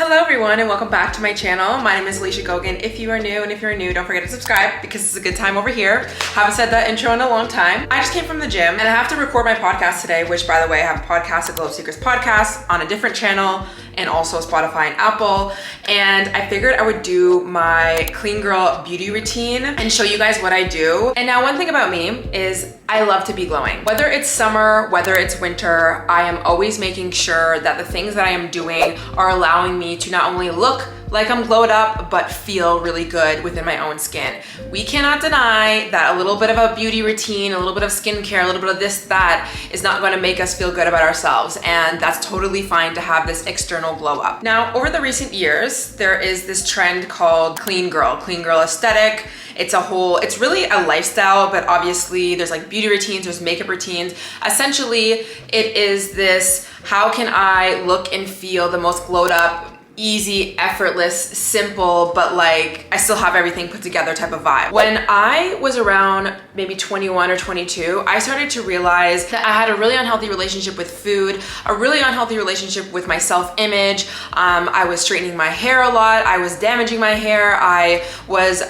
Hello everyone and welcome back to my channel. My name is Alicia Gogan. If you are new, and if you're new, don't forget to subscribe because it's a good time over here. Haven't said that intro in a long time. I just came from the gym and I have to record my podcast today, which by the way, I have a podcast, a Glow Seekers podcast on a different channel and also Spotify and Apple. And I figured I would do my clean girl beauty routine and show you guys what I do. And now one thing about me is I love to be glowing. Whether it's summer, whether it's winter, I am always making sure that the things that I am doing are allowing me to not only look like I'm glowed up, but feel really good within my own skin. We cannot deny that a little bit of a beauty routine, a little bit of skincare, a little bit of this, that is not gonna make us feel good about ourselves. And that's totally fine to have this external glow up. Now, over the recent years, there is this trend called clean girl aesthetic. It's really a lifestyle, but obviously there's like beauty routines, there's makeup routines. Essentially, it is this, how can I look and feel the most glowed up, easy, effortless, simple, but like I still have everything put together type of vibe. When I was around maybe 21 or 22, I started to realize that I had a really unhealthy relationship with food, a really unhealthy relationship with my self-image. I was straightening my hair a lot. I was damaging my hair. I was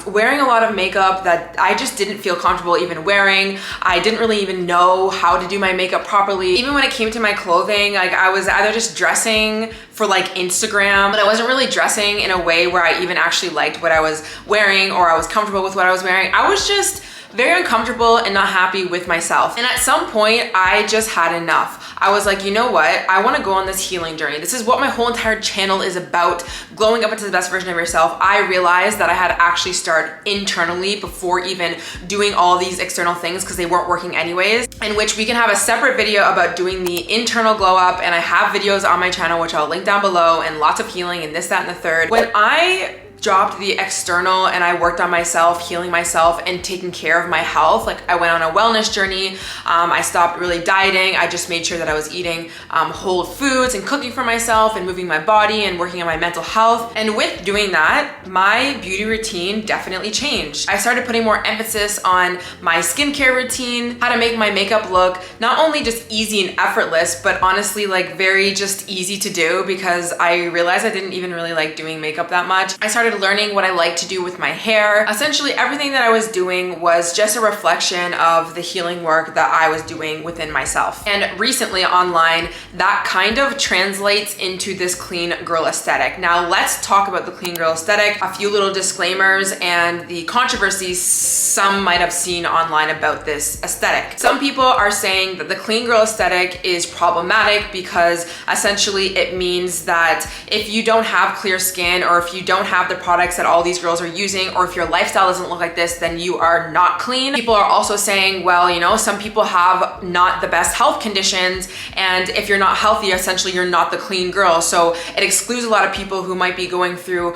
wearing a lot of makeup that I just didn't feel comfortable even wearing. I didn't really even know how to do my makeup properly. Even when it came to my clothing, like I was either just dressing for like Instagram, but I wasn't really dressing in a way where I even actually liked what I was wearing or I was comfortable with what I was wearing. I was just very uncomfortable and not happy with myself. And at some point, I just had enough. I was like, you know what? I wanna go on this healing journey. This is what my whole entire channel is about, glowing up into the best version of yourself. I realized that I had to actually start internally before even doing all these external things because they weren't working anyways, in which we can have a separate video about doing the internal glow up. And I have videos on my channel, which I'll link down below, and lots of healing and this, that, and the third. When I dropped the external and I worked on myself, healing myself and taking care of my health. Like I went on a wellness journey. I stopped really dieting. I just made sure that I was eating whole foods and cooking for myself and moving my body and working on my mental health. And with doing that, my beauty routine definitely changed. I started putting more emphasis on my skincare routine, how to make my makeup look not only just easy and effortless, but honestly like very just easy to do because I realized I didn't even really like doing makeup that much. I started learning what I like to do with my hair. Essentially, everything that I was doing was just a reflection of the healing work that I was doing within myself. And recently online, that kind of translates into this clean girl aesthetic. Now let's talk about the clean girl aesthetic. A few little disclaimers and the controversies some might have seen online about this aesthetic. Some people are saying that the clean girl aesthetic is problematic because essentially it means that if you don't have clear skin or if you don't have the products that all these girls are using, or if your lifestyle doesn't look like this, then you are not clean. People are also saying, well, you know, some people have not the best health conditions, and if you're not healthy, essentially you're not the clean girl. So it excludes a lot of people who might be going through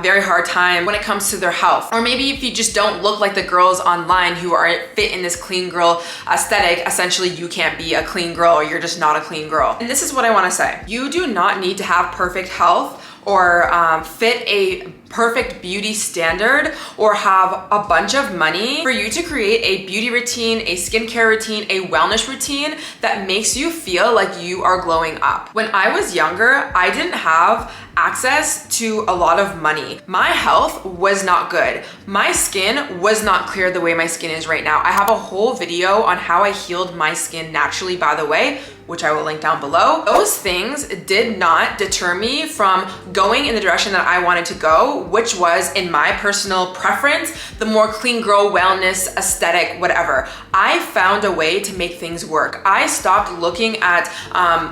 very hard time when it comes to their health. Or maybe if you just don't look like the girls online who are fit in this clean girl aesthetic, essentially you can't be a clean girl or you're just not a clean girl. And this is what I wanna say. You do not need to have perfect health or fit a perfect beauty standard or have a bunch of money for you to create a beauty routine, a skincare routine, a wellness routine that makes you feel like you are glowing up. When I was younger, I didn't have access to a lot of money. My health was not good. My skin was not clear the way my skin is right now. I have a whole video on how I healed my skin naturally, by the way, which I will link down below. Those things did not deter me from going in the direction that I wanted to go, which was, in my personal preference, the more clean girl, wellness, aesthetic, whatever. I found a way to make things work. I stopped looking at,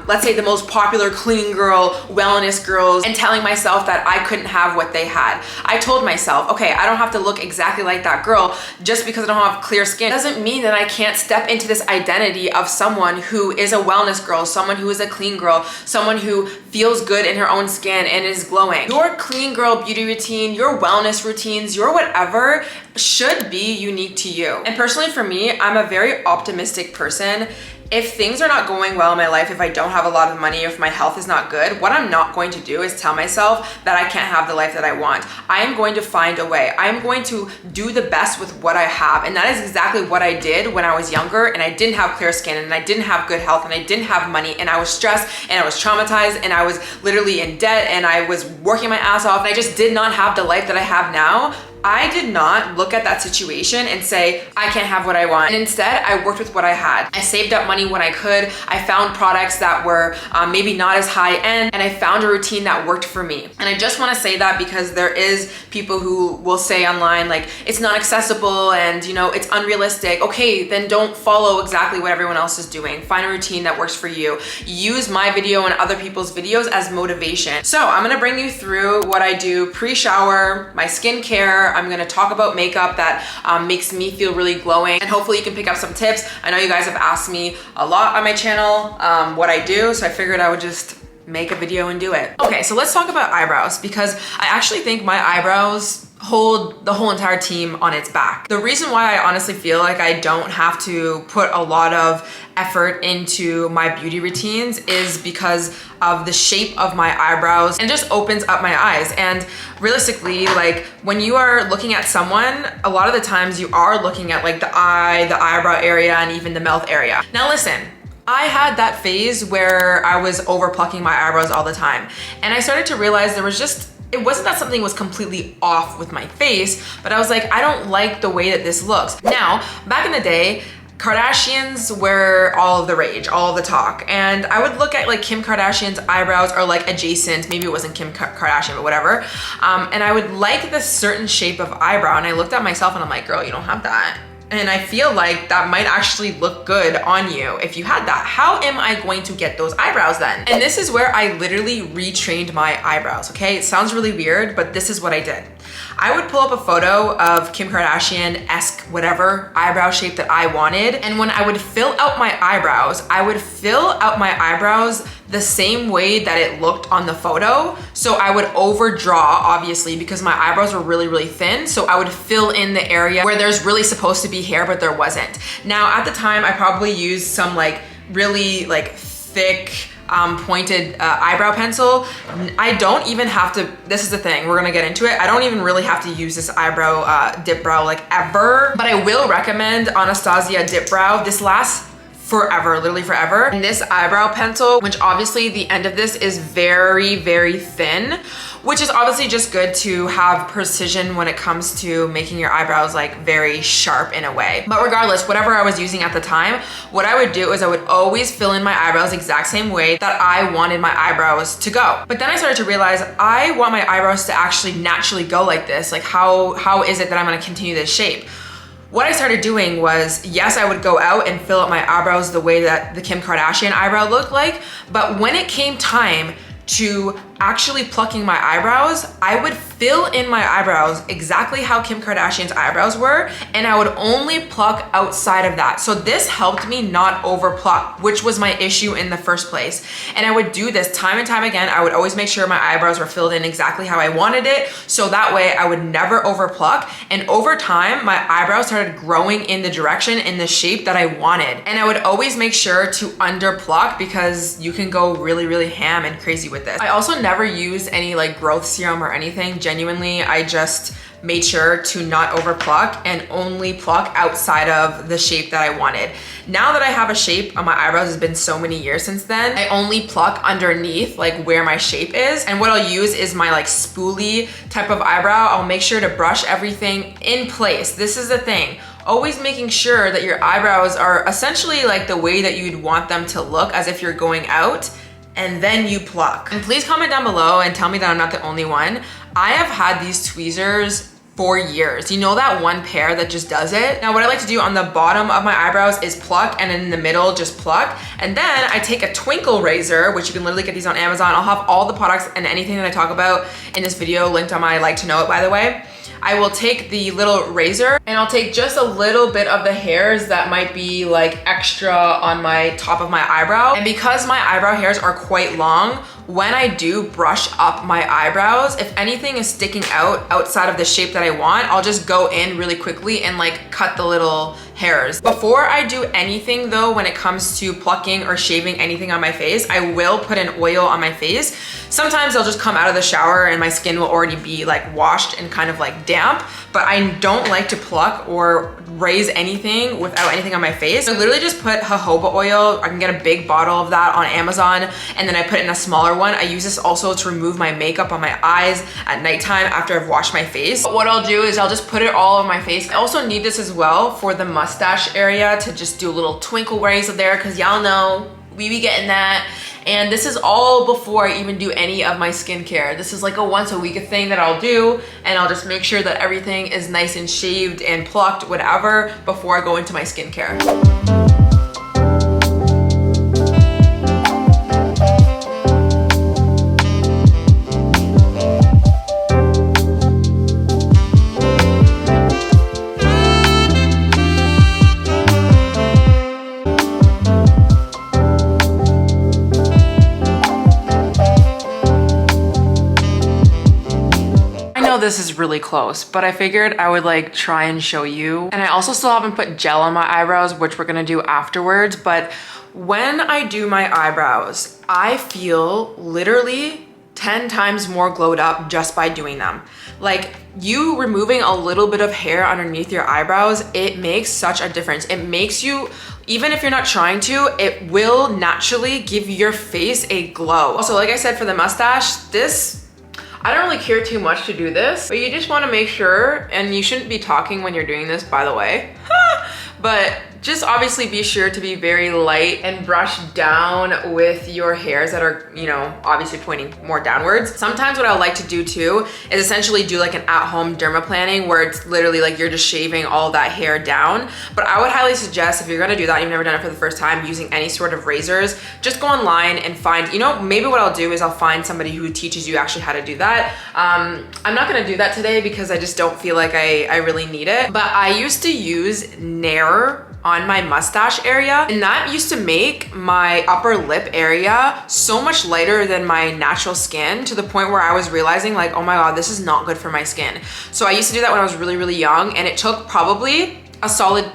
let's say, the most popular clean girl, wellness girls and telling myself that I couldn't have what they had. I told myself, okay, I don't have to look exactly like that girl just because I don't have clear skin. Doesn't mean that I can't step into this identity of someone who is a wellness girl, someone who is a clean girl, someone who feels good in her own skin and is glowing. Your clean girl beauty routine, your wellness routines, your whatever should be unique to you. And personally for me, I'm a very optimistic person. If things are not going well in my life, if I don't have a lot of money, if my health is not good, what I'm not going to do is tell myself that I can't have the life that I want. I am going to find a way. I am going to do the best with what I have. And that is exactly what I did when I was younger and I didn't have clear skin and I didn't have good health and I didn't have money and I was stressed and I was traumatized and I was literally in debt and I was working my ass off and I just did not have the life that I have now. I did not look at that situation and say, I can't have what I want. And instead, I worked with what I had. I saved up money when I could. I found products that were maybe not as high end, and I found a routine that worked for me. And I just wanna say that because there is people who will say online, like, it's not accessible and it's unrealistic. Okay, then don't follow exactly what everyone else is doing. Find a routine that works for you. Use my video and other people's videos as motivation. So I'm gonna bring you through what I do pre-shower, my skincare. I'm gonna talk about makeup that makes me feel really glowing, and hopefully you can pick up some tips. I know you guys have asked me a lot on my channel what I do, so I figured I would just make a video and do it. Okay, so let's talk about eyebrows because I actually think my eyebrows hold the whole entire team on its back. The reason why I honestly feel like I don't have to put a lot of effort into my beauty routines is because of the shape of my eyebrows, and it just opens up my eyes. And realistically, like when you are looking at someone, a lot of the times you are looking at like the eye, the eyebrow area, and even the mouth area. Now listen, I had that phase where I was over plucking my eyebrows all the time. And I started to realize it wasn't that something was completely off with my face, but I was like, I don't like the way that this looks. Now, back in the day, Kardashians were all of the rage, all of the talk. And I would look at like Kim Kardashian's eyebrows or like adjacent, maybe it wasn't Kim Kardashian, but whatever. And I would like this certain shape of eyebrow. And I looked at myself and I'm like, girl, you don't have that. And I feel like that might actually look good on you if you had that. How am I going to get those eyebrows then? And this is where I literally retrained my eyebrows, okay? It sounds really weird, but this is what I did. I would pull up a photo of Kim Kardashian-esque whatever eyebrow shape that I wanted. And when I would fill out my eyebrows, I would fill out my eyebrows the same way that it looked on the photo. So I would overdraw, obviously, because my eyebrows were really, really thin. So I would fill in the area where there's really supposed to be hair, but there wasn't. Now, at the time, I probably used some like really like thick, pointed eyebrow pencil. I don't even have to, this is the thing, we're gonna get into it. I don't even really have to use this eyebrow dip brow like ever, but I will recommend Anastasia dip brow. This lasts forever, literally forever. And this eyebrow pencil, which obviously the end of this is very, very thin, which is obviously just good to have precision when it comes to making your eyebrows like very sharp in a way. But regardless, whatever I was using at the time, what I would do is I would always fill in my eyebrows the exact same way that I wanted my eyebrows to go. But then I started to realize I want my eyebrows to actually naturally go like this. Like how is it that I'm gonna continue this shape? What I started doing was, yes, I would go out and fill up my eyebrows the way that the Kim Kardashian eyebrow looked like, but when it came time to actually plucking my eyebrows, I would fill in my eyebrows exactly how Kim Kardashian's eyebrows were, and I would only pluck outside of that. So this helped me not over pluck, which was my issue in the first place. And I would do this time and time again. I would always make sure my eyebrows were filled in exactly how I wanted it, so that way I would never over pluck. And over time, my eyebrows started growing in the direction, in the shape that I wanted. And I would always make sure to under pluck because you can go really, really ham and crazy with this. I also never used any like growth serum or anything. Genuinely, I just made sure to not over pluck and only pluck outside of the shape that I wanted. Now that I have a shape on my eyebrows, it's been so many years since then, I only pluck underneath like where my shape is. And what I'll use is my like spoolie type of eyebrow. I'll make sure to brush everything in place. This is the thing. Always making sure that your eyebrows are essentially like the way that you'd want them to look as if you're going out, and then you pluck. And please comment down below and tell me that I'm not the only one. I have had these tweezers for years. You know that one pair that just does it? Now what I like to do on the bottom of my eyebrows is pluck, and in the middle just pluck. And then I take a twinkle razor, which you can literally get these on Amazon. I'll have all the products and anything that I talk about in this video linked on my like to know it, by the way. I will take the little razor and I'll take just a little bit of the hairs that might be like extra on my top of my eyebrow. And because my eyebrow hairs are quite long, when I do brush up my eyebrows, if anything is sticking out outside of the shape that I want, I'll just go in really quickly and like cut the little hairs. Before I do anything though, when it comes to plucking or shaving anything on my face, I will put an oil on my face. Sometimes I'll just come out of the shower and my skin will already be like washed and kind of like damp, but I don't like to pluck or raise anything without anything on my face. I literally just put jojoba oil. I can get a big bottle of that on Amazon, and then I put it in a smaller one. I use this also to remove my makeup on my eyes at nighttime after I've washed my face. But what I'll do is I'll just put it all on my face. I also need this as well for the mustache area to just do a little twinkle raise there, because y'all know we be getting that. And this is all before I even do any of my skincare. This is like a once a week thing that I'll do, and I'll just make sure that everything is nice and shaved and plucked, whatever, before I go into my skincare. This is really close, but I figured I would like try and show you. And I also still haven't put gel on my eyebrows, which we're gonna do afterwards. But when I do my eyebrows, I feel literally 10 times more glowed up just by doing them. Like, you removing a little bit of hair underneath your eyebrows, it makes such a difference. It makes you, even if you're not trying to, it will naturally give your face a glow. Also, like I said, for the mustache, I don't really care too much to do this, but you just want to make sure, and you shouldn't be talking when you're doing this, by the way, but just obviously be sure to be very light and brush down with your hairs that are, you know, obviously pointing more downwards. Sometimes what I like to do too is essentially do like an at-home dermaplaning, where it's literally like you're just shaving all that hair down. But I would highly suggest, if you're gonna do that and you've never done it for the first time, using any sort of razors, just go online and find, you know, maybe what I'll do is I'll find somebody who teaches you actually how to do that. I'm not gonna do that today because I just don't feel like I really need it. But I used to use Nair on my mustache area, and that used to make my upper lip area so much lighter than my natural skin, to the point where I was realizing like, oh my god, this is not good for my skin. So I used to do that when I was really, really young, and it took probably a solid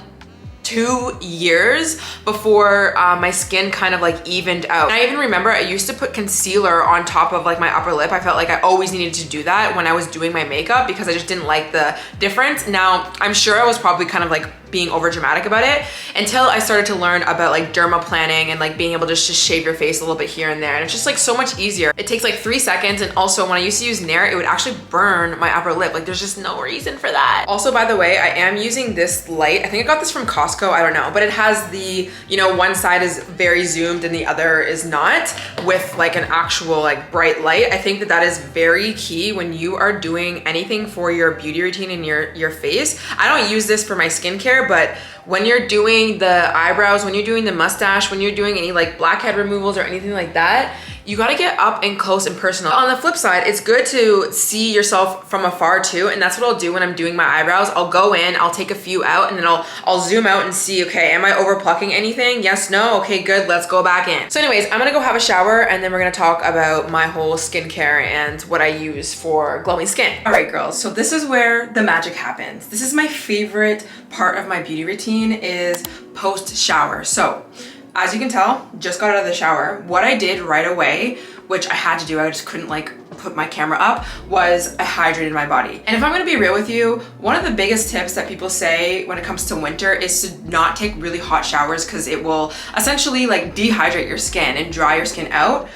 2 years before my skin kind of like evened out. And I even remember I used to put concealer on top of like my upper lip. I felt like I always needed to do that when I was doing my makeup because I just didn't like the difference. Now, I'm sure I was probably kind of like being over dramatic about it until I started to learn about like dermaplaning and like being able to just shave your face a little bit here and there. And it's just like so much easier. It takes like 3 seconds. And also when I used to use Nair, it would actually burn my upper lip. Like, there's just no reason for that. Also, by the way, I am using this light. I think I got this from Costco, I don't know, but it has the, you know, one side is very zoomed and the other is not, with like an actual like bright light. I think that that is very key when you are doing anything for your beauty routine and your face. I don't use this for my skincare, but when you're doing the eyebrows, when you're doing the mustache, when you're doing any like blackhead removals or anything like that, you gotta get up and close and personal. On the flip side, it's good to see yourself from afar too, and that's what I'll do when I'm doing my eyebrows. I'll go in, I'll take a few out, and then I'll zoom out and see, okay, am I over plucking anything? Yes, no, okay, good, let's go back in. So anyways, I'm gonna go have a shower, and then we're gonna talk about my whole skincare and what I use for glowing skin. All right, girls, so this is where the magic happens. This is my favorite part of my beauty routine, is post-shower. So, as you can tell, just got out of the shower. What I did right away, which I had to do, I just couldn't like put my camera up, was I hydrated my body. And if I'm gonna be real with you, one of the biggest tips that people say when it comes to winter is to not take really hot showers, because it will essentially like dehydrate your skin and dry your skin out.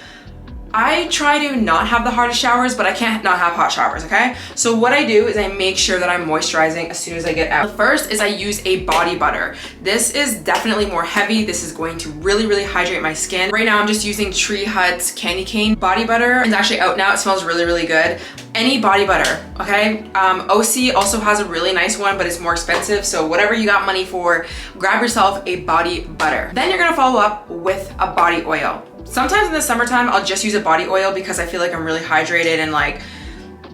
I try to not have the hottest showers, but I can't not have hot showers, okay? So what I do is I make sure that I'm moisturizing as soon as I get out. The first is I use a body butter. This is definitely more heavy. This is going to really, really hydrate my skin. Right now I'm just using Tree Hut's Candy Cane body butter. It's actually out now. It smells really, really good. Any body butter, okay? OC also has a really nice one, but it's more expensive. So whatever you got money for, grab yourself a body butter. Then you're gonna follow up with a body oil. Sometimes in the summertime, I'll just use a body oil because I feel like I'm really hydrated and like,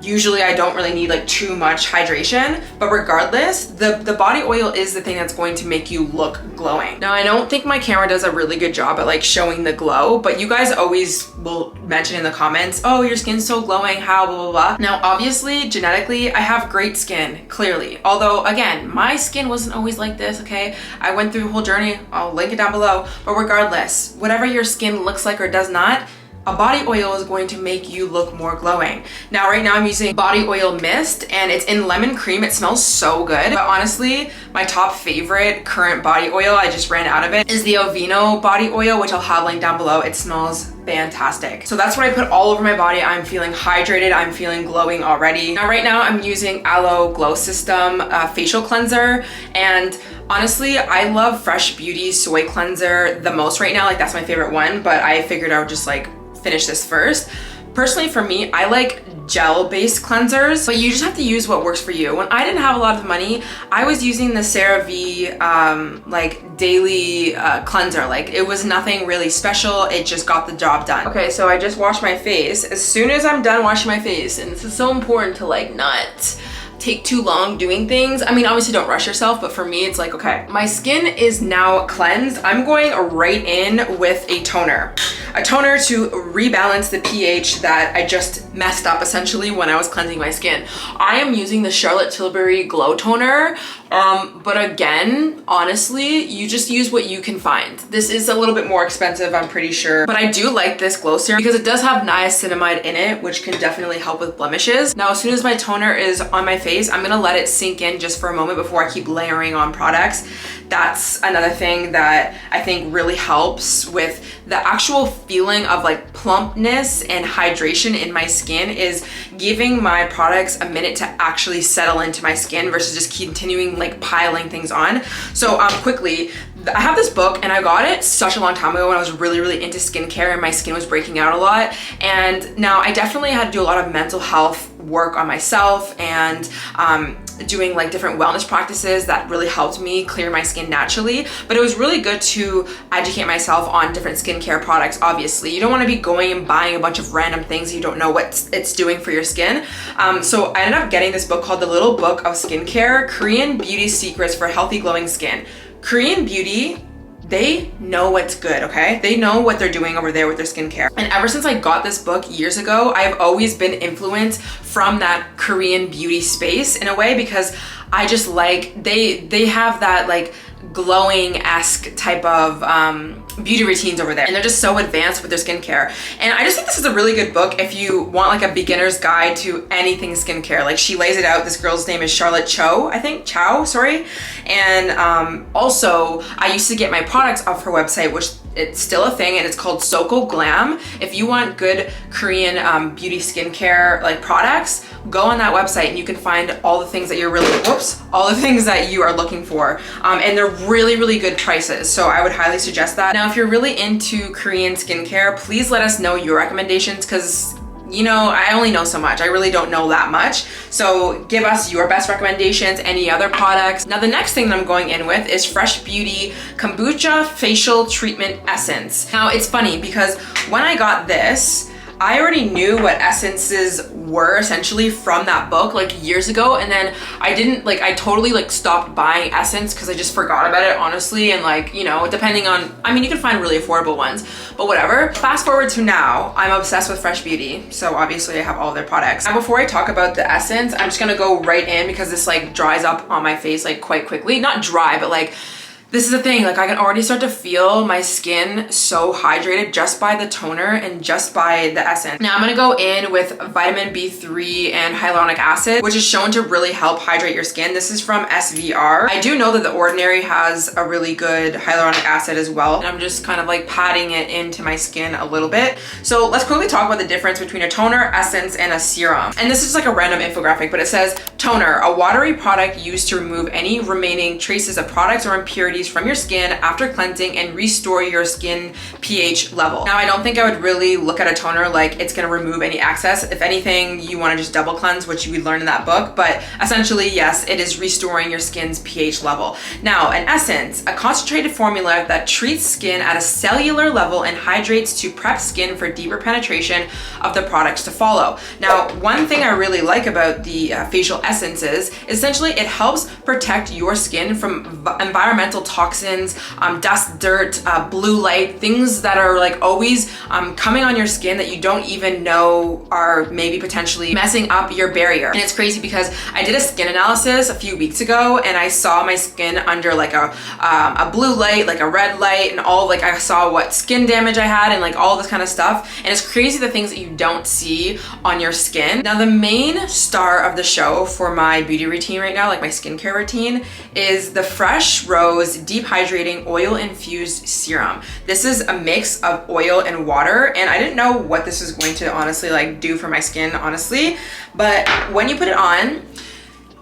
usually I don't really need like too much hydration, but regardless, the body oil is the thing that's going to make you look glowing. Now, I don't think my camera does a really good job at like showing the glow, but you guys always will mention in the comments, oh, your skin's so glowing, how, blah, blah, blah. Now, obviously, genetically, I have great skin, clearly. Although, again, my skin wasn't always like this, okay? I went through a whole journey, I'll link it down below, but regardless, whatever your skin looks like or does not, a body oil is going to make you look more glowing. Now, right now I'm using body oil mist and it's in lemon cream. It smells so good. But honestly, my top favorite current body oil, I just ran out of it, is the Aveeno body oil, which I'll have linked down below. It smells fantastic. So that's what I put all over my body. I'm feeling hydrated. I'm feeling glowing already. Now, right now I'm using Aloe Glow System facial cleanser. And honestly, I love Fresh Beauty soy cleanser the most right now. Like, that's my favorite one, but I figured I would just like finish this first. Personally, for me, I like gel-based cleansers, but you just have to use what works for you. When I didn't have a lot of money, I was using the CeraVe like daily cleanser. Like, it was nothing really special. It just got the job done. Okay, so I just washed my face. As soon as I'm done washing my face, and this is so important to like not take too long doing things. I mean, obviously don't rush yourself, but for me, it's like, okay, my skin is now cleansed. I'm going right in with a toner. A toner to rebalance the pH that I just messed up essentially when I was cleansing my skin. I am using the Charlotte Tilbury Glow Toner, but again, honestly, you just use what you can find. This is a little bit more expensive, I'm pretty sure, but I do like this glow serum because it does have niacinamide in it, which can definitely help with blemishes. Now, as soon as my toner is on my face, I'm gonna let it sink in just for a moment before I keep layering on products. That's another thing that I think really helps with the actual feeling of like plumpness and hydration in my skin, is giving my products a minute to actually settle into my skin versus just continuing like piling things on. So quickly, I have this book and I got it such a long time ago when I was really into skincare and my skin was breaking out a lot. And now I definitely had to do a lot of mental health work on myself and doing like different wellness practices that really helped me clear my skin naturally. But it was really good to educate myself on different skincare products. Obviously, you don't want to be going and buying a bunch of random things you don't know what it's doing for your skin. So I ended up getting this book called The Little Book of Skincare, Korean Beauty Secrets for Healthy Glowing Skin. Korean beauty, they know what's good, okay? They know what they're doing over there with their skincare. And ever since I got this book years ago, I've always been influenced from that Korean beauty space in a way, because I just like, they have that like glowing-esque type of beauty routines over there, and they're just so advanced with their skincare. And I just think this is a really good book if you want like a beginner's guide to anything skincare. Like, she lays it out. This girl's name is Charlotte Chow, sorry. And also, I used to get my products off her website, which it's still a thing, and it's called Soko Glam. If you want good Korean beauty skincare like products, go on that website and you can find all the things that you're really, all the things that you are looking for. And they're really good prices. So I would highly suggest that. Now, if you're really into Korean skincare, please let us know your recommendations, because you know, I only know so much. I really don't know that much. So give us your best recommendations, any other products. Now, the next thing that I'm going in with is Fresh Beauty Kombucha Facial Treatment Essence. Now, it's funny because when I got this, I already knew what essences were essentially from that book like years ago, and then I totally like stopped buying essence because I just forgot about it, honestly. And like, you know, depending on, I mean, you can find really affordable ones, but whatever. Fast forward to now, I'm obsessed with Fresh Beauty, so obviously I have all their products. Now, before I talk about the essence, I'm just gonna go right in because this like dries up on my face like quite quickly. Not dry, but like, this is the thing, like I can already start to feel my skin so hydrated just by the toner and just by the essence. Now I'm gonna go in with vitamin B3 and hyaluronic acid, which is shown to really help hydrate your skin. This is from SVR. I do know that The Ordinary has a really good hyaluronic acid as well. And I'm just kind of like patting it into my skin a little bit. So let's quickly talk about the difference between a toner, essence, and a serum. And this is like a random infographic, but it says toner, a watery product used to remove any remaining traces of products or impurities impurities from your skin after cleansing and restore your skin pH level. Now, I don't think I would really look at a toner like it's gonna remove any excess. If anything, you wanna just double cleanse, which you would learn in that book, but essentially, yes, it is restoring your skin's pH level. Now, in essence, a concentrated formula that treats skin at a cellular level and hydrates to prep skin for deeper penetration of the products to follow. Now, one thing I really like about the facial essences, essentially it helps protect your skin from environmental toxins, dust, dirt, blue light, things that are like always coming on your skin that you don't even know are maybe potentially messing up your barrier. And it's crazy because I did a skin analysis a few weeks ago and I saw my skin under like a blue light, like a red light, and all, like I saw what skin damage I had and like all this kind of stuff. And it's crazy the things that you don't see on your skin. Now, the main star of the show for my beauty routine right now, like my skincare routine, is the Fresh Rose Deep Hydrating Oil Infused Serum. This is a mix of oil and water, and I didn't know what this was going to honestly like do for my skin, honestly, but when you put it on,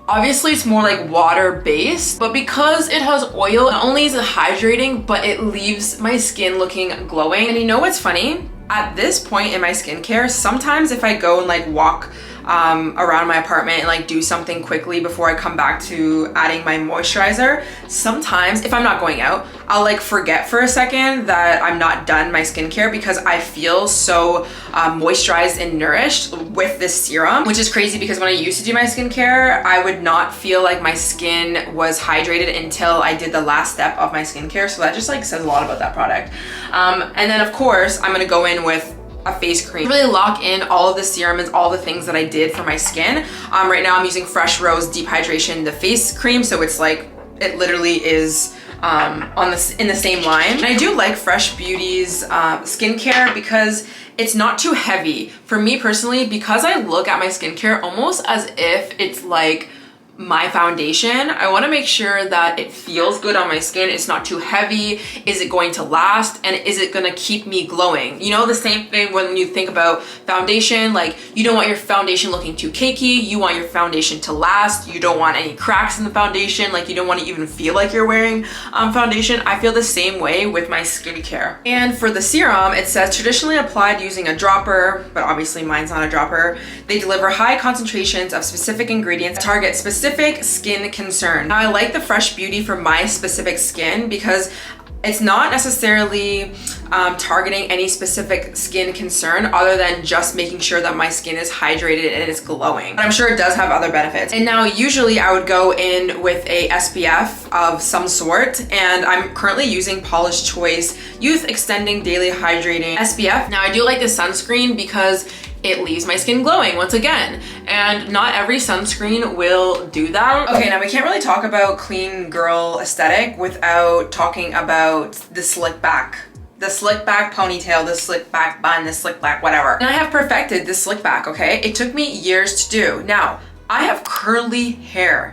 obviously it's more like water based, but because it has oil, not only is it hydrating, but it leaves my skin looking glowing. And you know what's funny? At this point in my skincare, sometimes if I go and like walk around my apartment and like do something quickly before I come back to adding my moisturizer, sometimes if I'm not going out, I'll like forget for a second that I'm not done my skincare because I feel so moisturized and nourished with this serum, which is crazy because when I used to do my skincare, I would not feel like my skin was hydrated until I did the last step of my skincare. So that just like says a lot about that product. And then of course, I'm gonna go in with a face cream. Really lock in all of the serum and all the things that I did for my skin. Right now I'm using Fresh Rose Deep Hydration, the face cream. So it's like, it literally is in the same line. And I do like Fresh Beauty's skincare because it's not too heavy. For me personally, because I look at my skincare almost as if it's like my foundation, I want to make sure that it feels good on my skin. It's not too heavy. Is it going to last? And is it going to keep me glowing? You know, the same thing when you think about foundation, like you don't want your foundation looking too cakey. You want your foundation to last. You don't want any cracks in the foundation. Like you don't want to even feel like you're wearing foundation. I feel the same way with my skincare. And for the serum, it says traditionally applied using a dropper, but obviously mine's not a dropper. They deliver high concentrations of specific ingredients that target specific skin concern. Now, I like the Fresh Beauty for my specific skin because it's not necessarily targeting any specific skin concern other than just making sure that my skin is hydrated and it's glowing. But I'm sure it does have other benefits. And now usually I would go in with a SPF of some sort, and I'm currently using Paula's Choice Youth Extending Daily Hydrating SPF. Now, I do like this sunscreen because it leaves my skin glowing once again, and not every sunscreen will do that. Okay, now we can't really talk about clean girl aesthetic without talking about the slick back. The slick back ponytail, the slick back bun, the slick back whatever. And I have perfected this slick back, okay? It took me years to do. Now, I have curly hair.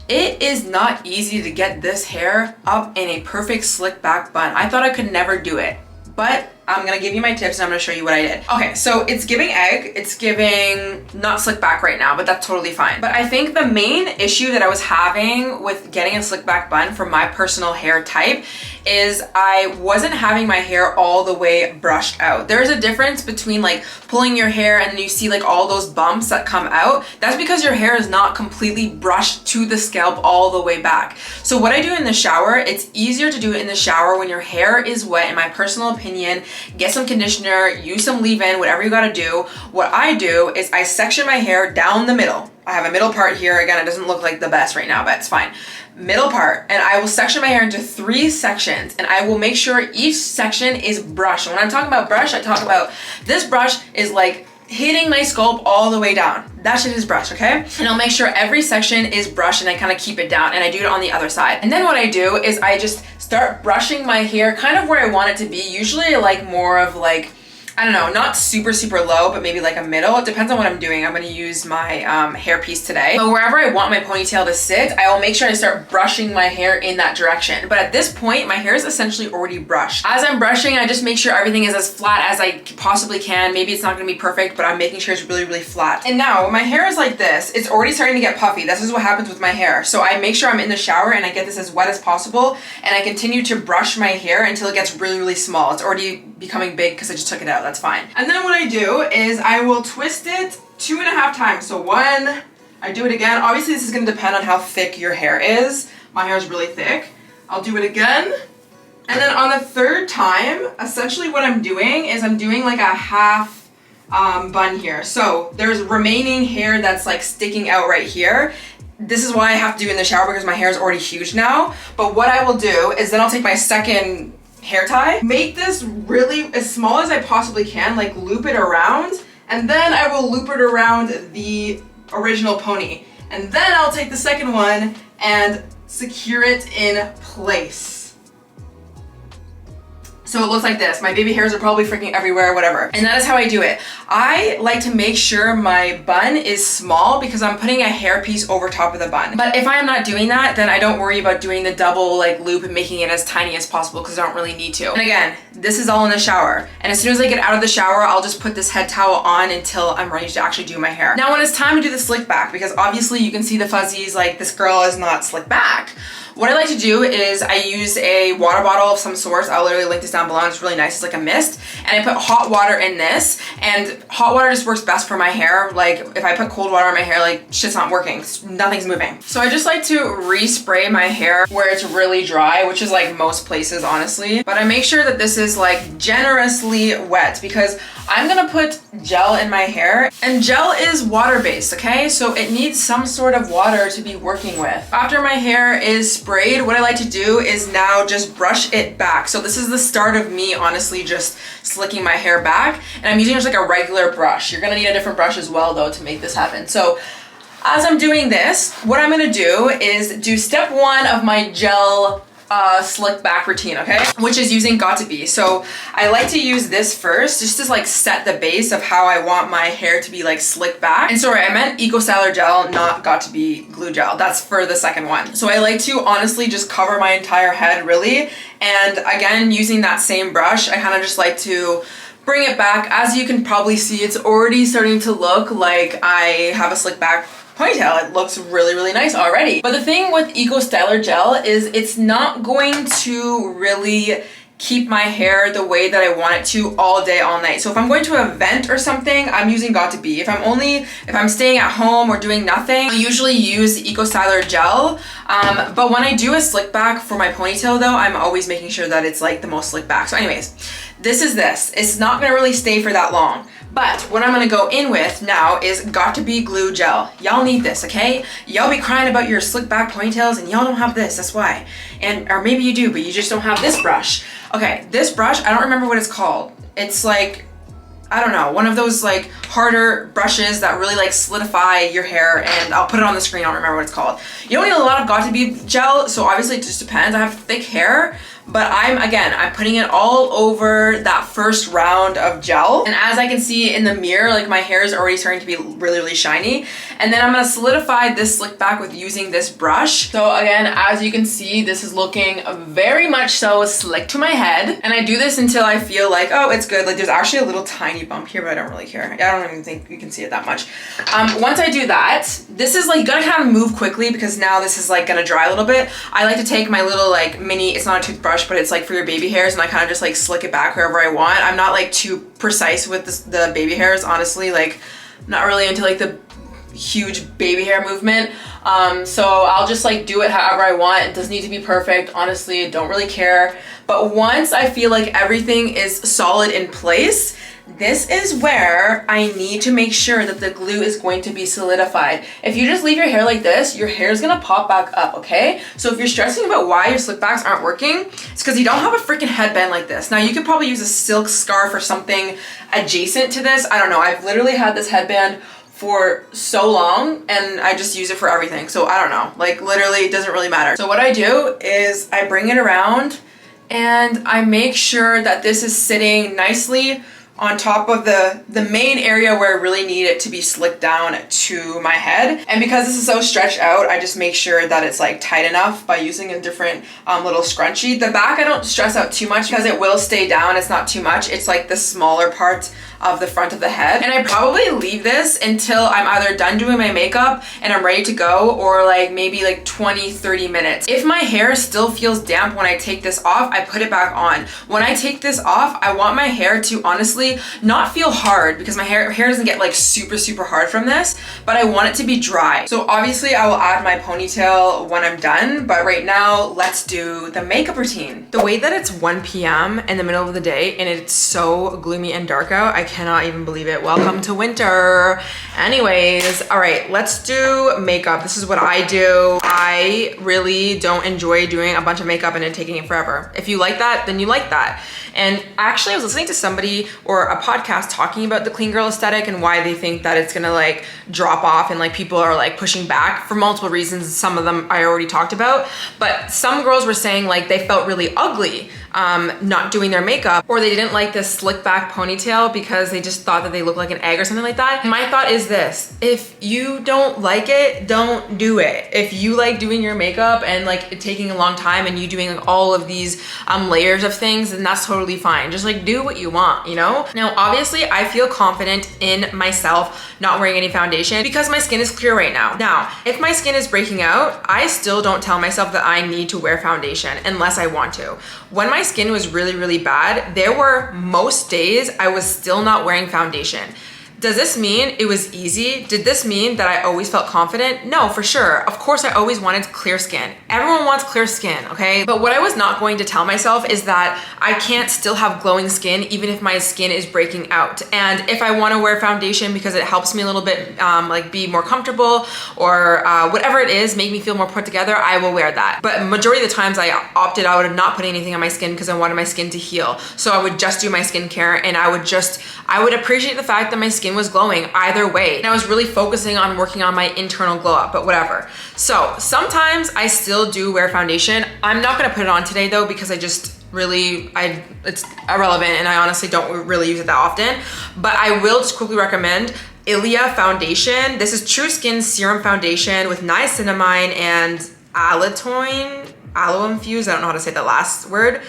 It is not easy to get this hair up in a perfect slick back bun. I thought I could never do it, but I'm gonna give you my tips and I'm gonna show you what I did. Okay, so it's giving egg, it's giving not slick back right now, but that's totally fine. But I think the main issue that I was having with getting a slick back bun for my personal hair type is I wasn't having my hair all the way brushed out. There's a difference between like pulling your hair and then you see like all those bumps that come out. That's because your hair is not completely brushed to the scalp all the way back. So what I do in the shower, it's easier to do it in the shower when your hair is wet, in my personal opinion. Get some conditioner, use some leave-in, whatever you gotta do. What I do is I section my hair down the middle. I have a middle part here. Again, it doesn't look like the best right now, but it's fine. Middle part, and I will section my hair into 3 sections, and I will make sure each section is brushed. And when I'm talking about brush, I talk about this brush is like hitting my scalp all the way down. That shit is brushed, okay? And I'll make sure every section is brushed and I kind of keep it down, and I do it on the other side. And then what I do is I just start brushing my hair kind of where I want it to be. Usually I like more of like I don't know, not super low, but maybe like a middle. It depends on what I'm doing. I'm gonna use my hair piece today. But wherever I want my ponytail to sit, I will make sure I start brushing my hair in that direction. But at this point, my hair is essentially already brushed. As I'm brushing, I just make sure everything is as flat as I possibly can. Maybe it's not gonna be perfect, but I'm making sure it's really flat. And now my hair is like this. It's already starting to get puffy. This is what happens with my hair. So I make sure I'm in the shower and I get this as wet as possible, and I continue to brush my hair until it gets really small. It's already becoming big because I just took it out. That's fine. And then what I do is I will twist it 2.5 times. So one, I do it again. Obviously this is going to depend on how thick your hair is. My hair is really thick. I'll do it again. And then on the third time, essentially what I'm doing is I'm doing like a half bun here. So there's remaining hair that's like sticking out right here. This is why I have to do it in the shower because my hair is already huge now. But what I will do is then I'll take my second hair tie, make this really as small as I possibly can, like loop it around, and then I will loop it around the original pony. And then I'll take the second one and secure it in place. So it looks like this. My baby hairs are probably freaking everywhere, whatever. And that is how I do it. I like to make sure my bun is small because I'm putting a hair piece over top of the bun. But if I am not doing that, then I don't worry about doing the double like loop and making it as tiny as possible because I don't really need to. And again, this is all in the shower. And as soon as I get out of the shower, I'll just put this head towel on until I'm ready to actually do my hair. Now when it's time to do the slick back, because obviously you can see the fuzzies, like this girl is not slick back. What I like to do is I use a water bottle of some sort. I'll literally link this down below. It's really nice. It's like a mist. And I put hot water in this. And hot water just works best for my hair. Like if I put cold water on my hair, like shit's not working. Nothing's moving. So I just like to respray my hair where it's really dry, which is like most places, honestly. But I make sure that this is like generously wet because I'm gonna put gel in my hair. And gel is water-based, okay? So it needs some sort of water to be working with. After my hair is sprayed, what I like to do is now just brush it back. So this is the start of me honestly just slicking my hair back, and I'm using just like a regular brush. You're gonna need a different brush as well though to make this happen. So as I'm doing this, what I'm gonna do is do step 1 of my gel slick back routine, okay? Which is using Got To Be. So I like to use this first just to like set the base of how I want my hair to be like slick back. And sorry, I meant Eco Styler gel, not Got To Be glue gel. That's for the second one. So I like to honestly just cover my entire head really. And again, using that same brush, I kind of just like to bring it back. As you can probably see, it's already starting to look like I have a slick back ponytail. It looks really nice already. But the thing with Eco Styler gel is it's not going to really keep my hair the way that I want it to all day, all night. So if I'm going to an event or something, I'm using Got To Be. If I'm staying at home or doing nothing, I usually use the Eco Styler gel. But when I do a slick back for my ponytail though, I'm always making sure that it's like the most slick back. So anyways, this is this. It's not gonna really stay for that long. But what I'm gonna go in with now is Got To Be glue gel. Y'all need this, okay? Y'all be crying about your slick back ponytails and y'all don't have this, that's why. Or maybe you do, but you just don't have this brush. Okay, this brush, I don't remember what it's called. It's like, I don't know, one of those like harder brushes that really like solidify your hair, and I'll put it on the screen, I don't remember what it's called. You don't need a lot of Got To Be gel, so obviously it just depends. I have thick hair, but I'm putting it all over that first round of gel. And as I can see in the mirror, like my hair is already starting to be really shiny. And then I'm gonna solidify this slick back with using this brush. So again, as you can see, this is looking very much so slick to my head. And I do this until I feel like, oh, it's good. Like there's actually a little tiny bump here, but I don't really care. I don't even think you can see it that much. Once I do that, this is like gonna kind of move quickly because now this is like gonna dry a little bit. I like to take my little like mini, it's not a toothbrush, but it's like for your baby hairs, and I kind of just like slick it back wherever I want. I'm not like too precise with the baby hairs, honestly. Like not really into like the huge baby hair movement. So I'll just like do it however I want. It doesn't need to be perfect, honestly. Don't really care. But once I feel like everything is solid in place, this is where I need to make sure that the glue is going to be solidified. If you just leave your hair like this, your hair is gonna pop back up, okay? So if you're stressing about why your slick backs aren't working, it's because you don't have a freaking headband like this. Now you could probably use a silk scarf or something adjacent to this. I don't know, I've literally had this headband for so long and I just use it for everything. So I don't know, like literally it doesn't really matter. So what I do is I bring it around and I make sure that this is sitting nicely on top of the main area where I really need it to be slicked down to my head. And because this is so stretched out, I just make sure that it's like tight enough by using a different little scrunchie. The back I don't stress out too much because it will stay down. It's not too much. It's like the smaller part of the front of the head. And I probably leave this until I'm either done doing my makeup and I'm ready to go, or like maybe like 20-30 minutes. If my hair still feels damp when I take this off, I put it back on. When I take this off, I want my hair to honestly not feel hard, because my hair doesn't get like super hard from this, but I want it to be dry. So obviously I will add my ponytail when I'm done, but right now let's do the makeup routine. The way that it's 1 p.m. in the middle of the day and it's so gloomy and dark out, I cannot even believe it. Welcome to winter. Anyways, all right, let's do makeup. This is what I do. I really don't enjoy doing a bunch of makeup and it taking it forever. If you like that, then you like that. And actually I was listening to somebody or a podcast talking about the clean girl aesthetic and why they think that it's gonna like drop off and like people are like pushing back for multiple reasons. Some of them I already talked about, but some girls were saying like they felt really ugly not doing their makeup, or they didn't like this slick back ponytail because they just thought that they looked like an egg or something like that. My thought is this: if you don't like it, don't do it. If you like doing your makeup and like it taking a long time and you doing like all of these layers of things, then that's totally fine. Just like do what you want, you know? Now, obviously I feel confident in myself not wearing any foundation because my skin is clear right now. Now, if my skin is breaking out, I still don't tell myself that I need to wear foundation unless I want to. When my skin was really bad, there were most days I was still not wearing foundation. Does this mean it was easy? Did this mean that I always felt confident? No, for sure. Of course, I always wanted clear skin. Everyone wants clear skin, okay? But what I was not going to tell myself is that I can't still have glowing skin even if my skin is breaking out. And if I want to wear foundation because it helps me a little bit like be more comfortable or whatever it is, make me feel more put together, I will wear that. But majority of the times I opted out of not putting anything on my skin because I wanted my skin to heal. So I would just do my skincare and I would appreciate the fact that my skin was glowing either way. And I was really focusing on working on my internal glow up, but whatever. So sometimes I still do wear foundation. I'm not gonna put it on today though, because it's irrelevant and I honestly don't really use it that often. But I will just quickly recommend Ilia foundation. This is True Skin Serum Foundation with niacinamide and aloe infused. I don't know how to say the last word.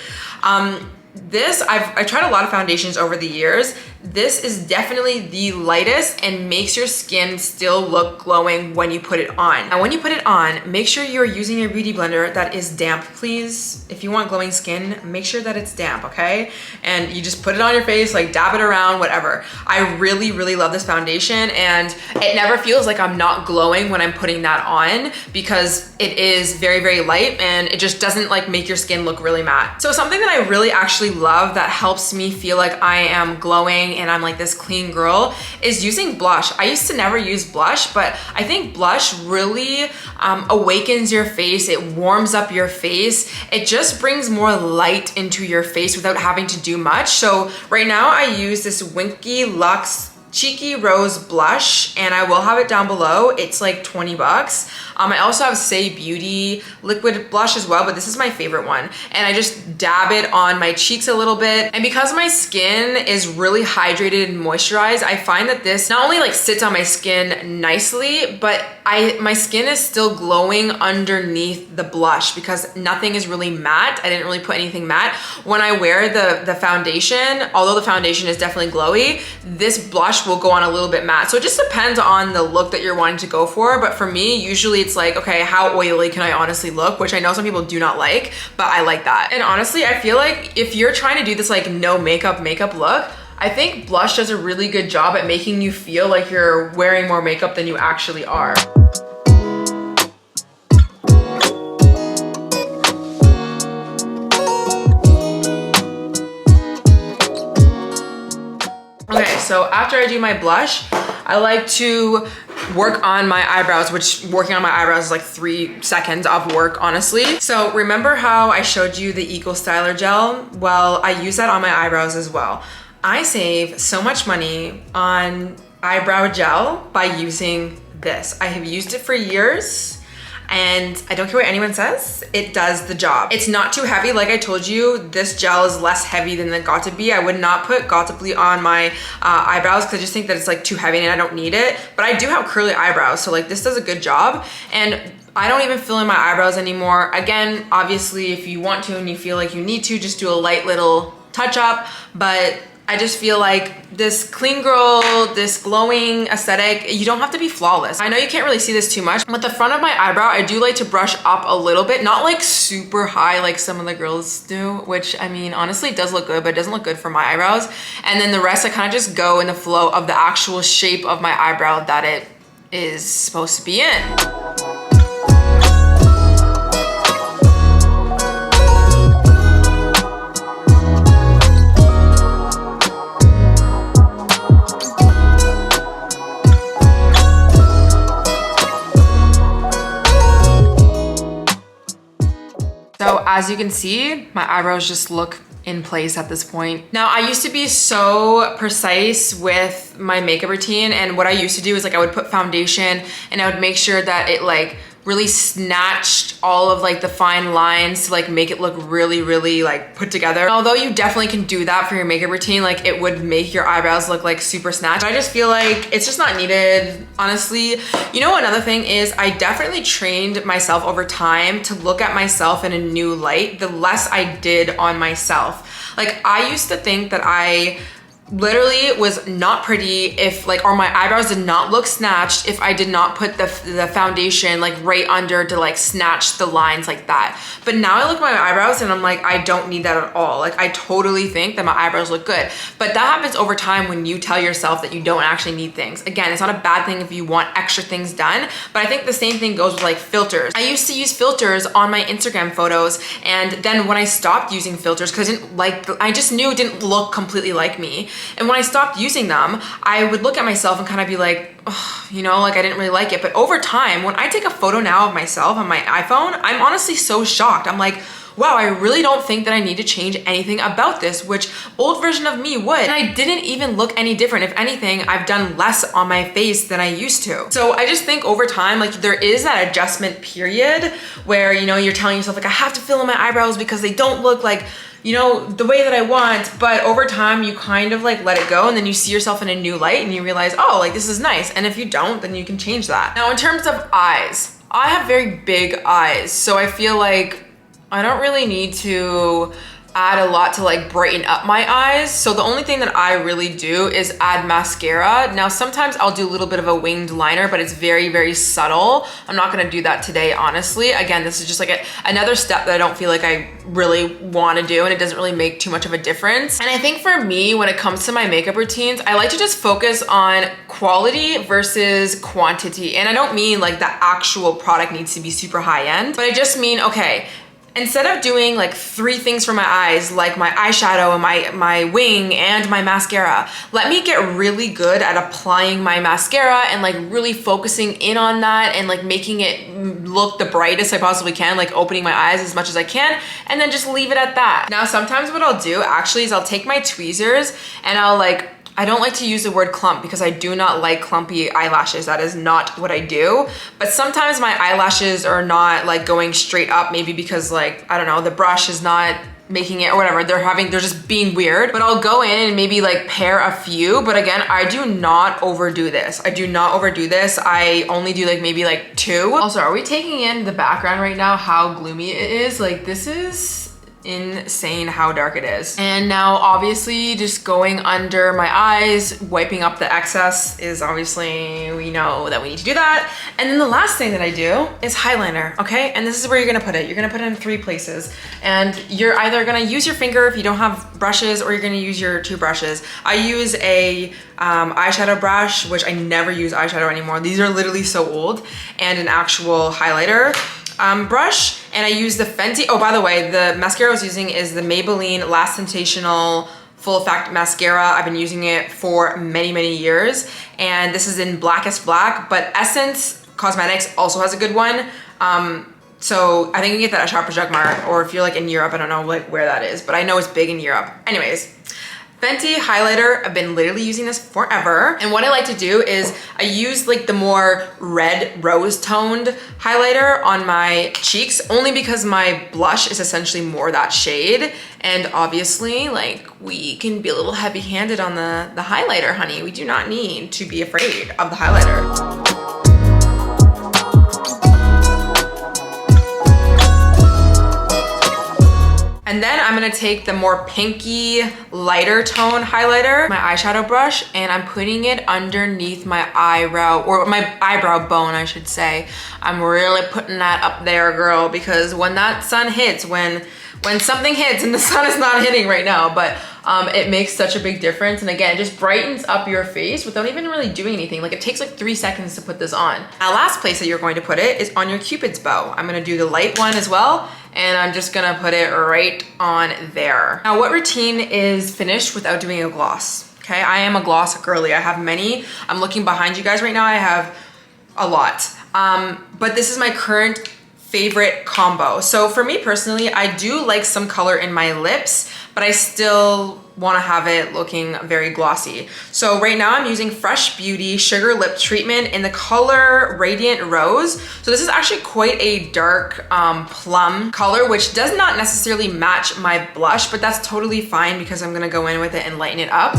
I've tried a lot of foundations over the years. This is definitely the lightest and makes your skin still look glowing when you put it on. Now, when you put it on, make sure you're using your beauty blender that is damp, please. If you want glowing skin, make sure that it's damp, okay? And you just put it on your face, like dab it around, whatever. I really love this foundation and it never feels like I'm not glowing when I'm putting that on because it is very light and it just doesn't like make your skin look really matte. So something that I really actually love that helps me feel like I am glowing and I'm like this clean girl is using blush. I used to never use blush, but I think blush really awakens your face. It warms up your face. It just brings more light into your face without having to do much. So right now I use this Winky Luxe Cheeky Rose blush and I will have it down below. It's like 20 bucks. I also have Say Beauty liquid blush as well, but this is my favorite one. And I just dab it on my cheeks a little bit. And because my skin is really hydrated and moisturized, I find that this not only like sits on my skin nicely, but my skin is still glowing underneath the blush because nothing is really matte. I didn't really put anything matte. When I wear the foundation, although the foundation is definitely glowy, this blush will go on a little bit matte. So it just depends on the look that you're wanting to go for. But for me, usually it's like, okay, how oily can I honestly look? Which I know some people do not like, but I like that. And honestly, I feel like if you're trying to do this like no makeup look, I think blush does a really good job at making you feel like you're wearing more makeup than you actually are. Okay, so after I do my blush, I like to work on my eyebrows, which working on my eyebrows is like 3 seconds of work, honestly. So remember how I showed you the Eco Styler gel? Well, I use that on my eyebrows as well. I save so much money on eyebrow gel by using this. I have used it for years. and I don't care what anyone says, it does the job. It's not too heavy. Like I told you, this gel is less heavy than the Got2b. I would not put Got2b on my eyebrows because I just think that it's like too heavy and I don't need it. But I do have curly eyebrows, so like this does a good job. And I don't even fill in my eyebrows anymore. Again, obviously, if you want to and you feel like you need to, just do a light little touch up. But I just feel like this clean girl, this glowing aesthetic, you don't have to be flawless. I know you can't really see this too much. With the front of my eyebrow, I do like to brush up a little bit, not like super high like some of the girls do, which I mean, honestly, it does look good, but it doesn't look good for my eyebrows. And then the rest, I kind of just go in the flow of the actual shape of my eyebrow that it is supposed to be in. So as you can see, my eyebrows just look in place at this point. Now, I used to be so precise with my makeup routine, and what I used to do is like I would put foundation and I would make sure that it like really snatched all of like the fine lines to like make it look really, really like put together. And although you definitely can do that for your makeup routine, like it would make your eyebrows look like super snatched. I just feel like it's just not needed, honestly. You know, another thing is I definitely trained myself over time to look at myself in a new light the less I did on myself. Like I used to think that I literally was not pretty if like, or my eyebrows did not look snatched if I did not put the foundation like right under to like snatch the lines like that. But now I look at my eyebrows and I'm like, I don't need that at all. Like I totally think that my eyebrows look good, but that happens over time when you tell yourself that you don't actually need things. Again, it's not a bad thing if you want extra things done, but I think the same thing goes with like filters. I used to use filters on my Instagram photos, and then when I stopped using filters, because I just knew it didn't look completely like me. And when I stopped using them, I would look at myself and kind of be like, oh, you know, like I didn't really like it. But over time, when I take a photo now of myself on my iPhone, I'm honestly so shocked. I'm like, wow, I really don't think that I need to change anything about this, which old version of me would. And I didn't even look any different. If anything, I've done less on my face than I used to. So I just think over time, like there is that adjustment period where, you know, you're telling yourself like, I have to fill in my eyebrows because they don't look like, you know, the way that I want. But over time you kind of like let it go, and then you see yourself in a new light and you realize, oh, like this is nice. And if you don't, then you can change that. Now, in terms of eyes, I have very big eyes. So I feel like I don't really need to add a lot to like brighten up my eyes. So the only thing that I really do is add mascara. Now, sometimes I'll do a little bit of a winged liner, but it's very, very subtle. I'm not gonna do that today, honestly. Again, this is just like another step that I don't feel like I really wanna do, and it doesn't really make too much of a difference. And I think for me, when it comes to my makeup routines, I like to just focus on quality versus quantity. And I don't mean like the actual product needs to be super high end, but I just mean, okay, instead of doing like 3 things for my eyes, like my eyeshadow and my wing and my mascara, let me get really good at applying my mascara and like really focusing in on that and like making it look the brightest I possibly can, like opening my eyes as much as I can, and then just leave it at that. Now, sometimes what I'll do actually is I'll take my tweezers and I'll like, I don't like to use the word clump because I do not like clumpy eyelashes. That is not what I do. But sometimes my eyelashes are not like going straight up, maybe because like, I don't know, the brush is not making it or whatever. They're just being weird. But I'll go in and maybe like pair a few. But again, I do not overdo this. I only do like maybe like 2. Also, are we taking in the background right now how gloomy it is? Like this is insane how dark it is. And now obviously just going under my eyes, wiping up the excess is obviously, we know that we need to do that. And then the last thing that I do is highliner, okay? And this is where you're gonna put it. You're gonna put it in 3 places. And you're either gonna use your finger if you don't have brushes, or you're gonna use your 2 brushes. I use a eyeshadow brush, which I never use eyeshadow anymore. These are literally so old, and an actual highlighter brush, and I use the Fenty. Oh, by the way, the mascara I was using is the Maybelline Last Sensational Full Effect Mascara. I've been using it for many, many years, and this is in Blackest Black, but Essence Cosmetics also has a good one. So I think you can get that at Shoppers Drug Mart, or if you're like in Europe, I don't know like where that is, but I know it's big in Europe. Anyways, Fenty highlighter, I've been literally using this forever. And what I like to do is I use like the more red rose toned highlighter on my cheeks, only because my blush is essentially more that shade. And obviously, like, we can be a little heavy handed on the highlighter, honey. We do not need to be afraid of the highlighter. And then I'm gonna take the more pinky, lighter tone highlighter, my eyeshadow brush, and I'm putting it underneath my eyebrow, or my eyebrow bone, I should say. I'm really putting that up there, girl, because when that sun hits, when something hits, and the sun is not hitting right now, but it makes such a big difference. And again, it just brightens up your face without even really doing anything. Like, it takes like 3 seconds to put this on. Now, last place that you're going to put it is on your Cupid's bow. I'm gonna do the light one as well, and I'm just gonna put it right on there. Now, what routine is finished without doing a gloss? Okay, I am a gloss girly. I have many. I'm looking behind you guys right now. I have a lot. But this is my current favorite combo. So for me personally, I do like some color in my lips, but I still want to have it looking very glossy. So right now I'm using Fresh Beauty Sugar Lip Treatment in the color Radiant Rose. So this is actually quite a dark plum color, which does not necessarily match my blush, but that's totally fine because I'm gonna go in with it and lighten it up.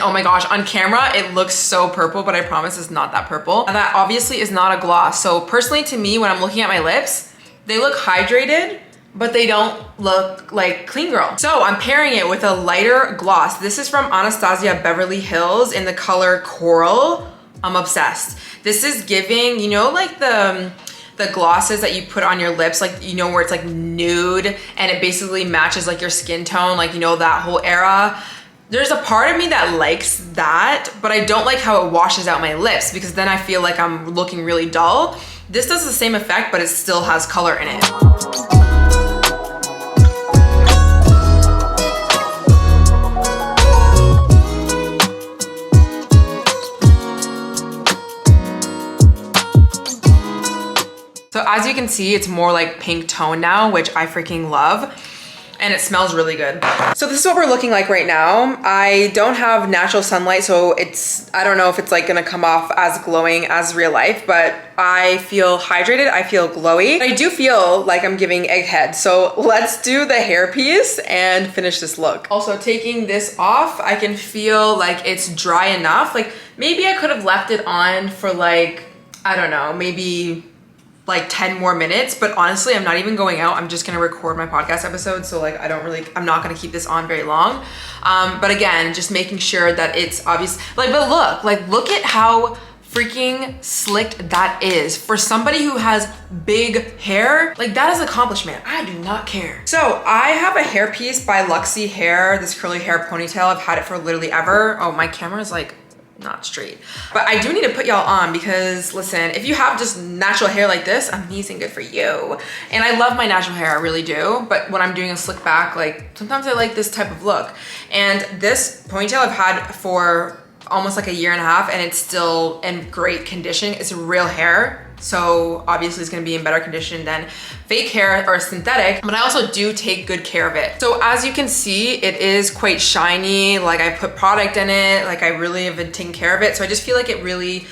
Oh my gosh, on camera, it looks so purple, but I promise it's not that purple. And that obviously is not a gloss. So personally to me, when I'm looking at my lips, they look hydrated, but they don't look like clean girl. So I'm pairing it with a lighter gloss. This is from Anastasia Beverly Hills in the color Coral. I'm obsessed. This is giving, you know, like the glosses that you put on your lips, like, you know, where it's like nude and it basically matches like your skin tone, like, you know, that whole era. There's a part of me that likes that, but I don't like how it washes out my lips because then I feel like I'm looking really dull. This does the same effect, but it still has color in it. So as you can see, it's more like pink tone now, which I freaking love. And it smells really good. So this is what we're looking like right now. I don't have natural sunlight, so I don't know if it's like gonna come off as glowing as real life, but I feel hydrated, I feel glowy. I do feel like I'm giving egghead. So let's do the hair piece and finish this look. Also, taking this off, I can feel like it's dry enough. Like, maybe I could have left it on for like, I don't know, maybe like 10 more minutes, but honestly, I'm not even going out. I'm just gonna record my podcast episode. So like, I'm not gonna keep this on very long. But again, just making sure that it's obvious. Like, but look at how freaking slicked that is. For somebody who has big hair, like, that is an accomplishment. I do not care. So I have a hairpiece by Luxie Hair, this curly hair ponytail. I've had it for literally ever. Oh, my camera is like not straight, but I do need to put y'all on because listen, if you have just natural hair like this, amazing, good for you. And I love my natural hair, I really do, but when I'm doing a slick back, like, sometimes I like this type of look. And this ponytail I've had for almost like a year and a half, and it's still in great condition. It's real hair, so obviously it's gonna be in better condition than fake hair or synthetic, but I also do take good care of it. So as you can see, it is quite shiny. Like, I put product in it, like, I really have been taking care of it. So I just feel like it really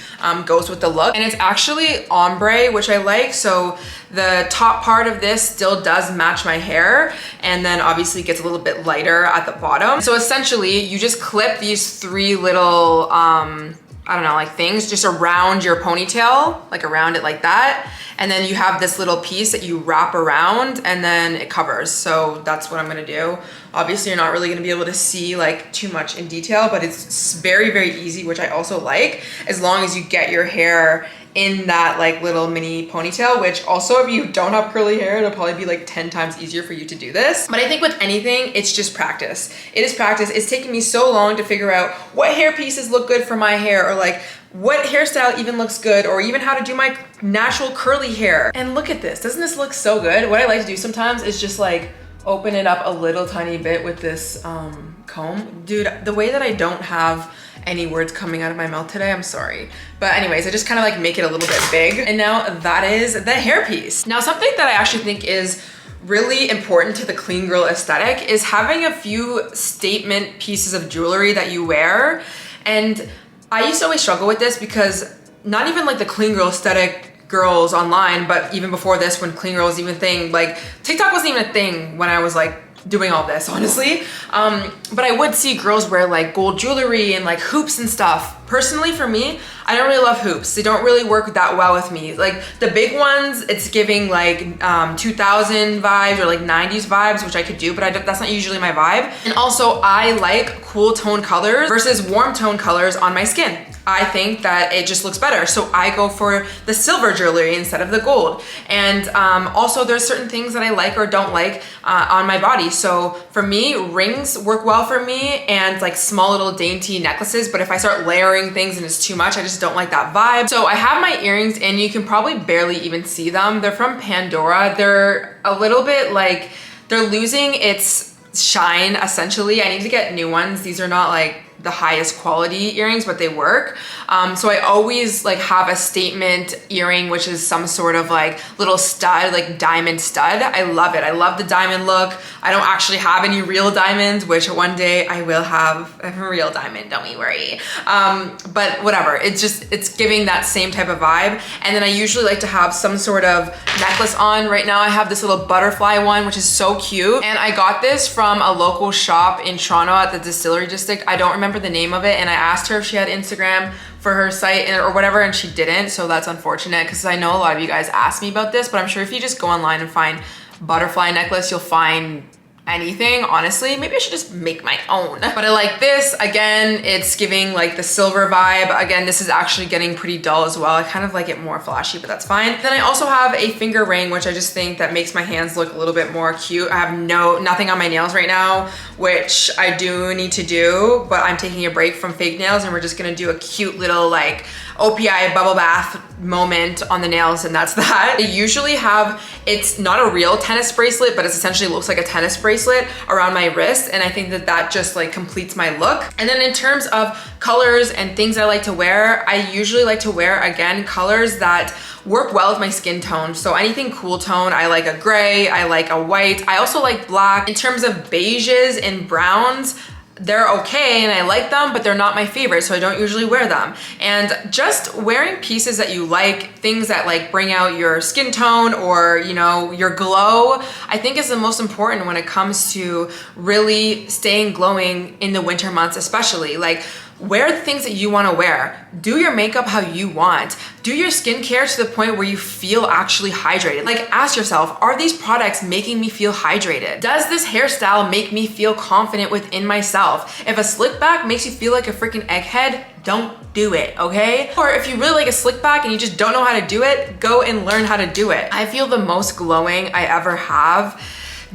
goes with the look. And it's actually ombre, which I like. So the top part of this still does match my hair, and then obviously it gets a little bit lighter at the bottom. So essentially you just clip these 3 little, I don't know, like things just around your ponytail, like around it like that. And then you have this little piece that you wrap around and then it covers. So that's what I'm gonna do. Obviously, you're not really gonna be able to see like too much in detail, but it's very, very easy, which I also like, as long as you get your hair in that like little mini ponytail, which also, if you don't have curly hair, it'll probably be like 10 times easier for you to do this. But I think with anything, it's just practice. It is practice. It's taken me so long to figure out what hair pieces look good for my hair, or like what hairstyle even looks good, or even how to do my natural curly hair. And look at this. Doesn't this look so good? What I like to do sometimes is just like open it up a little tiny bit with this comb. Dude, the way that I don't have any words coming out of my mouth today, I'm sorry. But anyways, I just kind of like make it a little bit big. And now that is the hairpiece. Now something that I actually think is really important to the clean girl aesthetic is having a few statement pieces of jewelry that you wear. And I used to always struggle with this because not even like the clean girl aesthetic girls online, but even before this, when clean girl was even a thing, like TikTok wasn't even a thing when I was like doing all this, honestly. But I would see girls wear like gold jewelry and like hoops and stuff. Personally, for me, I don't really love hoops. They don't really work that well with me. Like the big ones, it's giving like 2000 vibes or like 90s vibes, which I could do, but that's not usually my vibe. And also I like cool tone colors versus warm tone colors on my skin. I think that it just looks better. So I go for the silver jewelry instead of the gold. And also there's certain things that I like or don't like on my body. So for me, rings work well for me and like small little dainty necklaces. But if I start layering things and it's too much, I just don't like that vibe. So I have my earrings and you can probably barely even see them. They're from Pandora. They're a little bit like, they're losing its shine essentially. I need to get new ones. These are not like the highest quality earrings, but they work. So I always like have a statement earring, which is some sort of like little stud, like diamond stud. I love it. I love the diamond look. I don't actually have any real diamonds, which one day I will have a real diamond, don't you worry. But whatever, it's giving that same type of vibe. And then I usually like to have some sort of necklace on. Right now I have this little butterfly one, which is so cute. And I got this from a local shop in Toronto at the Distillery District. I don't remember the name of it, and I asked her if she had Instagram for her site or whatever, and she didn't, so that's unfortunate because I know a lot of you guys asked me about this, but I'm sure if you just go online and find butterfly necklace, you'll find anything, honestly. Maybe I should just make my own. But I like this. Again, it's giving like the silver vibe. Again, this is actually getting pretty dull as well. I kind of like it more flashy, but that's fine. Then I also have a finger ring, which I just think that makes my hands look a little bit more cute. I have nothing on my nails right now, which I do need to do, but I'm taking a break from fake nails and we're just gonna do a cute little like OPI bubble bath moment on the nails, and that's that. I usually have, it's not a real tennis bracelet, but it essentially looks like a tennis bracelet around my wrist, and I think that that just like completes my look. And then in terms of colors and things I like to wear, I usually like to wear, again, colors that work well with my skin tone. So anything cool tone, I like a gray, I like a white, I also like black. In terms of beiges and browns, they're okay and I like them, but they're not my favorite, so I don't usually wear them. And just wearing pieces that you like, things that like bring out your skin tone or, you know, your glow, I think is the most important when it comes to really staying glowing in the winter months, especially. Like, wear the things that you want to wear. Do your makeup how you want. Do your skincare to the point where you feel actually hydrated. Like, ask yourself, are these products making me feel hydrated? Does this hairstyle make me feel confident within myself? If a slick back makes you feel like a freaking egghead, don't do it, okay? Or if you really like a slick back and you just don't know how to do it, go and learn how to do it. I feel the most glowing I ever have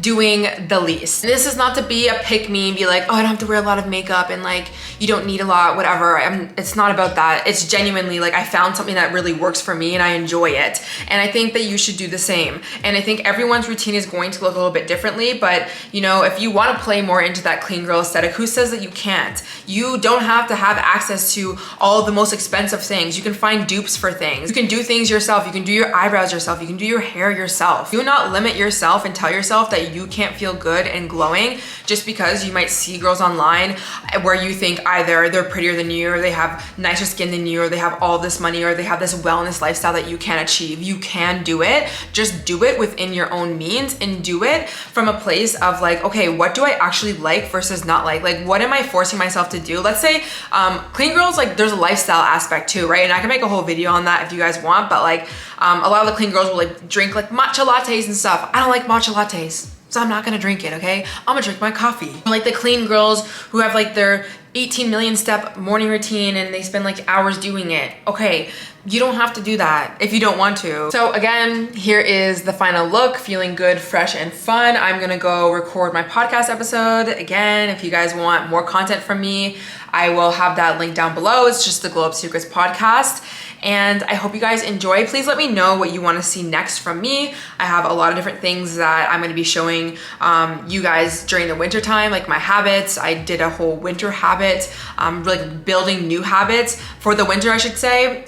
doing the least. This is not to be a pick me and be like, oh, I don't have to wear a lot of makeup and like, you don't need a lot, whatever. It's not about that. It's genuinely like, I found something that really works for me and I enjoy it. And I think that you should do the same. And I think everyone's routine is going to look a little bit differently, but you know, if you want to play more into that clean girl aesthetic, who says that you can't? You don't have to have access to all the most expensive things. You can find dupes for things. You can do things yourself. You can do your eyebrows yourself. You can do your hair yourself. Do not limit yourself and tell yourself that you can't feel good and glowing just because you might see girls online where you think either they're prettier than you or they have nicer skin than you or they have all this money or they have this wellness lifestyle that you can't achieve. You can do it. Just do it within your own means and do it from a place of like, okay, what do I actually like versus not like? Like, what am I forcing myself to do? Let's say clean girls, like there's a lifestyle aspect too, right? And I can make a whole video on that if you guys want, but like a lot of the clean girls will like drink like matcha lattes and stuff. I don't like matcha lattes, so I'm not gonna drink it, okay? I'm gonna drink my coffee. Like the clean girls who have like their 18 million step morning routine and they spend like hours doing it. Okay, you don't have to do that if you don't want to. So again, here is the final look, feeling good, fresh, and fun. I'm gonna go record my podcast episode. Again, if you guys want more content from me, I will have that link down below. It's just the Glow Up Secrets podcast. And I hope you guys enjoy. Please let me know what you want to see next from me. I have a lot of different things that I'm going to be showing you guys during the winter time, like my habits. I did a whole winter habit habit, really building new habits for the winter, I should say,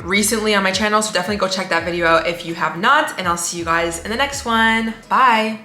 recently on my channel. So definitely go check that video out if you have not, and I'll see you guys in the next one. Bye.